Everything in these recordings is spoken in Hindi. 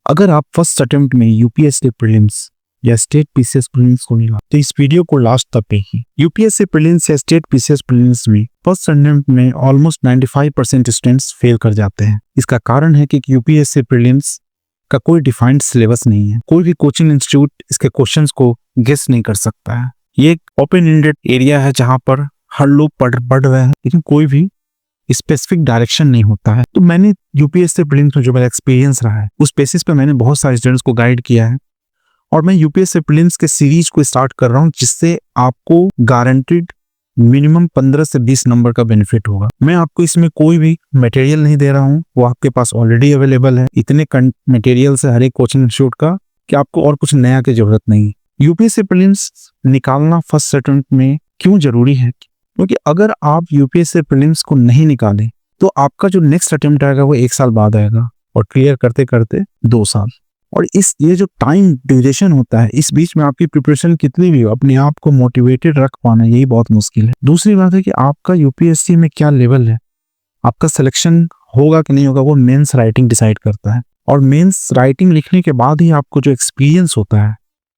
अगर आप फर्स्ट अटेम्प्ट में यूपीएससी प्रीलिम्स या स्टेट पीसीएस प्रीलिम्स को नहीं तो इस वीडियो को लास्ट तक देखिए। यूपीएससी प्रीलिम्स या स्टेट पीसीएस प्रीलिम्स में फर्स्ट अटेम्प्ट में ऑलमोस्ट 95% स्टूडेंट्स फेल कर जाते हैं। इसका कारण है कि यूपीएससी प्रीलिम्स का कोई डिफाइंड सिलेबस नहीं है। कोई भी कोचिंग इंस्टीट्यूट इसके क्वेश्चंस को गेस नहीं कर सकता है। ये एक ओपन एंडेड एरिया है जहां पर हर लोग पढ़ रहे हैं, लेकिन कोई भी स्पेसिफिक डायरेक्शन नहीं होता है। तो मैंने यूपीएससी प्रीलिम्स में जो मेरा एक्सपीरियंस रहा है उस बेसिस पे मैंने बहुत सारे स्टूडेंट्स को गाइड किया है और मैं यूपीएससी प्रीलिम्स के सीरीज को स्टार्ट कर रहा हूं, जिससे आपको गारंटीड मिनिमम 15 से 20 नंबर का बेनिफिट होगा। मैं आपको इसमें कोई भी मटेरियल नहीं दे रहा हूं, वो आपके पास ऑलरेडी अवेलेबल है। इतने मटेरियल है हर एक कोचिंग इंस्टीट्यूट का कि आपको और कुछ नया की जरूरत नहीं है। यूपीएससी प्रीलिम्स निकालना फर्स्ट अटेम्प्ट में क्यों जरूरी है? क्योंकि अगर आप यूपीएससी प्रीलिम्स को नहीं निकालें तो आपका जो नेक्स्ट अटेम्प्ट आएगा वो 1 साल बाद आएगा और क्लियर करते करते 2 साल। और ये जो टाइम ड्यूरेशन होता है, इस बीच में आपकी प्रिपरेशन कितनी भी हो, अपने आप को मोटिवेटेड रख पाना यही बहुत मुश्किल है। दूसरी बात है कि आपका यूपीएससी में क्या लेवल है, आपका सिलेक्शन होगा कि नहीं होगा, वो मेंस राइटिंग डिसाइड करता है। और मेंस राइटिंग लिखने के बाद ही आपको जो एक्सपीरियंस होता है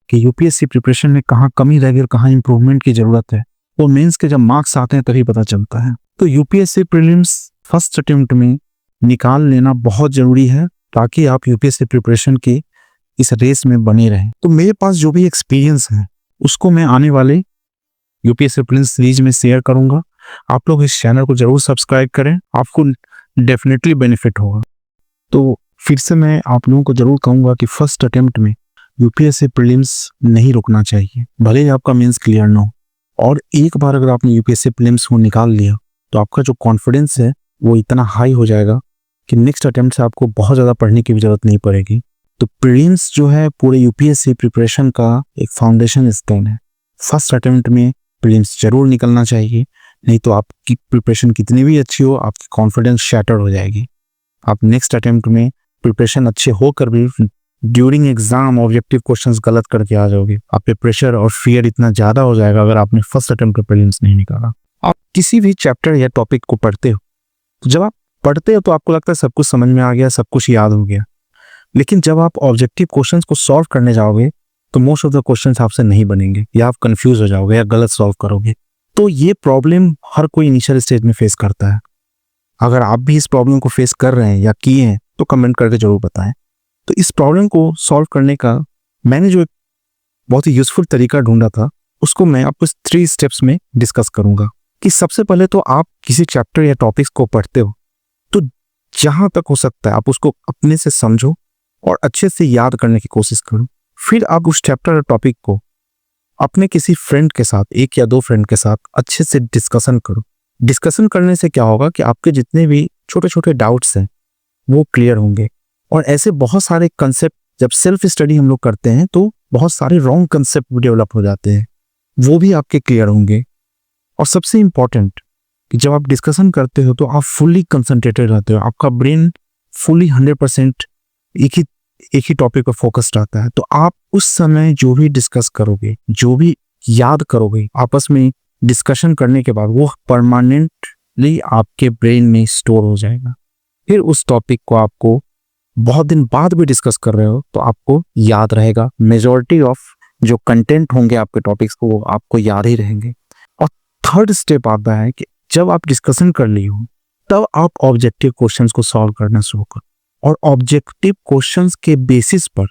कि यूपीएससी प्रिपरेशन में कहाँ कमी रह गई और कहाँ इंप्रूवमेंट की जरूरत है, वो मेंस के जब मार्क्स आते हैं तभी पता चलता है। तो यूपीएससी प्रीलिम्स फर्स्ट अटेम्प्ट में निकाल लेना बहुत जरूरी है ताकि आप यूपीएससी प्रिपरेशन के इस रेस में बने रहें। तो मेरे पास जो भी एक्सपीरियंस है उसको मैं आने वाले यूपीएससी प्रीलिम्स सीरीज में शेयर करूंगा। आप लोग इस चैनल को जरूर सब्सक्राइब करें, आपको डेफिनेटली बेनिफिट होगा। तो फिर से मैं आप लोगों को जरूर कहूंगा कि फर्स्ट अटेम्प्ट में यूपीएससी प्रीलिम्स नहीं रुकना चाहिए, भले ही आपका मेंस क्लियर ना हो। और एक बार अगर आपने यूपीएससी प्रीलिम्स को निकाल लिया तो आपका जो कॉन्फिडेंस है वो इतना हाई हो जाएगा कि नेक्स्ट अटेम्प्ट से आपको बहुत ज़्यादा पढ़ने की भी जरूरत नहीं पड़ेगी। तो प्रीलिम्स जो है पूरे यूपीएससी प्रिपरेशन का एक फाउंडेशन स्टोन है। फर्स्ट अटेम्प्ट में प्रीलिम्स जरूर निकलना चाहिए, नहीं तो आपकी प्रिपरेशन कितनी भी अच्छी हो, आपकी कॉन्फिडेंस शैटर हो जाएगी। आप नेक्स्ट अटेम्प्ट में प्रिपरेशन अच्छे होकर भी ड्यूरिंग एग्जाम ऑब्जेक्टिव क्वेश्चंस गलत करके आ जाओगे। आप पे प्रेशर और फियर इतना ज्यादा हो जाएगा अगर आपने फर्स्ट अटेम्प्ट में प्रीलिम्स नहीं निकाला। आप किसी भी चैप्टर या टॉपिक को पढ़ते हो तो जब आप पढ़ते हो तो आपको लगता है सब कुछ समझ में आ गया, सब कुछ याद हो गया, लेकिन जब आप ऑब्जेक्टिव क्वेश्चंस को सॉल्व करने जाओगे तो मोस्ट ऑफ द क्वेश्चंस आपसे नहीं बनेंगे या आप कंफ्यूज हो जाओगे या गलत सॉल्व करोगे। तो ये प्रॉब्लम हर कोई इनिशियल स्टेज में फेस करता है। अगर आप भी इस प्रॉब्लम को फेस कर रहे हैं या किए हैं तो कमेंट करके जरूर बताएं। तो इस प्रॉब्लम को सॉल्व करने का मैंने जो एक बहुत ही यूजफुल तरीका ढूंढा था उसको मैं आपको 3 स्टेप्स में डिस्कस करूंगा। कि सबसे पहले तो आप किसी चैप्टर या टॉपिक्स को पढ़ते हो तो जहां तक हो सकता है आप उसको अपने से समझो और अच्छे से याद करने की कोशिश करो। फिर आप उस चैप्टर या टॉपिक को अपने किसी फ्रेंड के साथ, 1 या 2 फ्रेंड के साथ अच्छे से डिस्कशन करो। डिस्कशन करने से क्या होगा कि आपके जितने भी छोटे छोटे डाउट्स हैं वो क्लियर होंगे। और ऐसे बहुत सारे कंसेप्ट जब सेल्फ स्टडी हम लोग करते हैं तो बहुत सारे रॉन्ग कंसेप्ट भी डेवलप हो जाते हैं, वो भी आपके क्लियर होंगे। और सबसे इंपॉर्टेंट कि जब आप डिस्कशन करते हो तो आप फुल्ली कंसंट्रेटेड रहते हो, आपका ब्रेन फुल्ली 100% एक ही टॉपिक पर फोकस्ड रहता है। तो आप उस समय जो भी डिस्कस करोगे, जो भी याद करोगे आपस में डिस्कशन करने के बाद, वो परमानेंटली आपके ब्रेन में स्टोर हो जाएगा। फिर उस टॉपिक को आपको बहुत दिन बाद भी डिस्कस कर रहे हो तो आपको याद रहेगा। मेजॉरिटी ऑफ जो कंटेंट होंगे आपके टॉपिक्स को वो आपको याद ही रहेंगे। और थर्ड स्टेप आता है कि जब आप डिस्कशन कर ली हो तब आप ऑब्जेक्टिव क्वेश्चंस को सॉल्व करना शुरू करो और ऑब्जेक्टिव क्वेश्चंस के बेसिस पर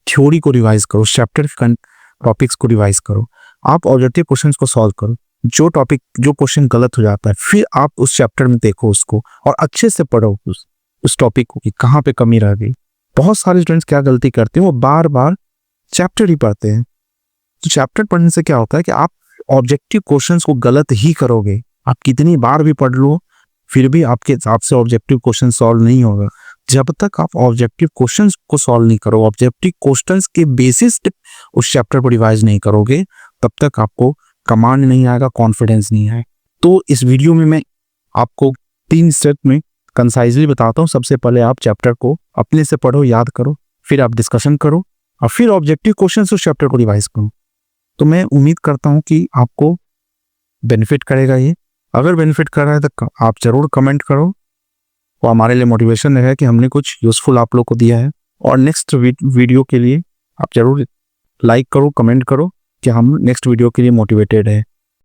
थ्योरी को रिवाइज करो, चैप्टर टॉपिक्स को रिवाइज करो। आप ऑब्जेक्टिव क्वेश्चंस को सॉल्व करो, जो क्वेश्चन गलत हो जाता है फिर आप उस चैप्टर में देखो उसको और अच्छे से पढ़ो उस टॉपिक को कि कहाँ पे कमी रह गई। बहुत सारे स्टूडेंट्स क्या गलती करते हैं, वो बार बार चैप्टर ही पढ़ते हैं। तो चैप्टर पढ़ने से क्या होता है कि आप ऑब्जेक्टिव क्वेश्चंस को गलत ही करोगे। आप कितनी बार भी पढ़ लो फिर भी आपके हिसाब से ऑब्जेक्टिव क्वेश्चन सॉल्व नहीं होगा। जब तक आप ऑब्जेक्टिव क्वेश्चंस को सॉल्व नहीं करो, ऑब्जेक्टिव क्वेश्चंस के बेसिस उस चैप्टर को रिवाइज नहीं करोगे, तब तक आपको कमांड नहीं आएगा, कॉन्फिडेंस नहीं आएगा। तो इस वीडियो में मैं आपको 3 स्टेप में कंसाइजली बताता हूँ। सबसे पहले आप चैप्टर को अपने से पढ़ो, याद करो, फिर आप डिस्कशन करो और फिर ऑब्जेक्टिव क्वेश्चंस उस चैप्टर को रिवाइज करो। तो मैं उम्मीद करता हूँ कि आपको बेनिफिट करेगा ये। अगर बेनिफिट कर रहा है तो आप जरूर कमेंट करो, वो हमारे लिए मोटिवेशन रहेगा कि हमने कुछ यूजफुल आप लोग को दिया है। और नेक्स्ट वीडियो के लिए आप जरूर लाइक करो, कमेंट करो कि हम नेक्स्ट वीडियो के लिए मोटिवेटेड है।